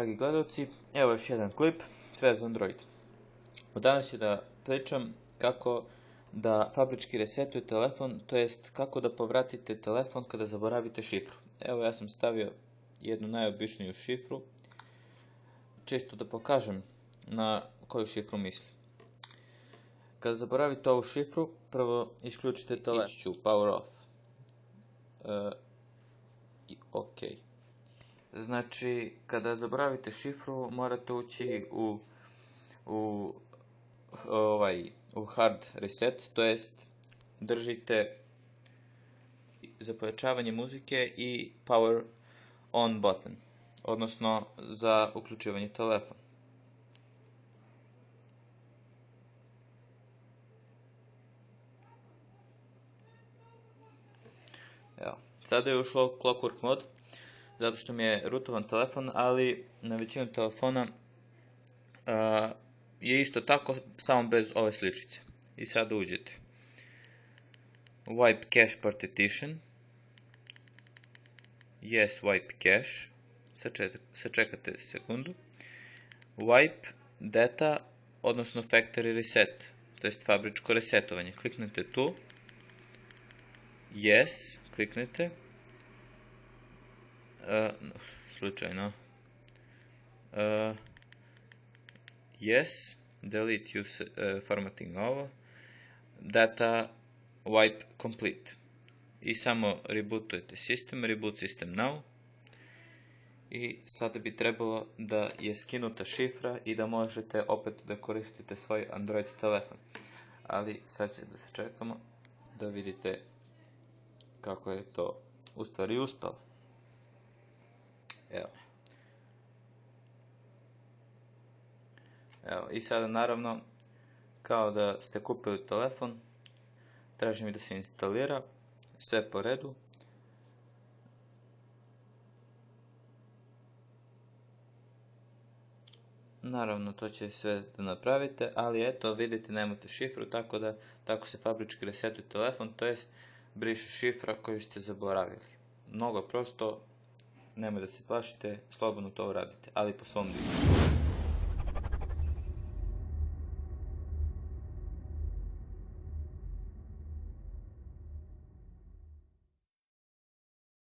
dragi gledalci, evo još jedan klip, sve za Android. Danas ću da pričam kako da fabrički resetuje telefon, to jest kako da povratite telefon kada zaboravite šifru. Evo ja sam stavio jednu najobičniju šifru, čisto da pokažem na koju šifru mislim. Kada zaboravite ovu šifru, prvo isključite telefon, ići ću power off. Ok. Znači, kada zaboravite šifru, morate ući u hard reset, to jest držite za pojačavanje muzike i power on button, odnosno za uključivanje telefona. Evo, sada je ušlo clockwork mod, zato što mi je rootovan telefon, ali na većinu telefona je isto tako, samo bez ove sličice. I sada uđete wipe cache partition, yes wipe cache, sačekate sekundu, wipe data, odnosno factory reset, to jest fabričko resetovanje. Kliknete tu, yes, kliknete, slučajno, yes, delete formatting ovo, data wipe complete. I samo rebootujete sistem, reboot system now. I sada bi trebalo da je skinuta šifra i da možete opet da koristite svoj Android telefon. Ali sad će da se čekamo da vidite kako je to u stvari uspelo. Evo. Evo, i sada naravno, kao da ste kupili telefon, traži mi da se instalira, sve po redu. Naravno, to će sve da napravite, ali eto, vidite, nemate šifru, tako se fabrički resetuje telefon, to jest briše šifra koju ste zaboravili. Mnogo prosto, nemoj da se plašite, slobodno to uradite, ali po svom diku.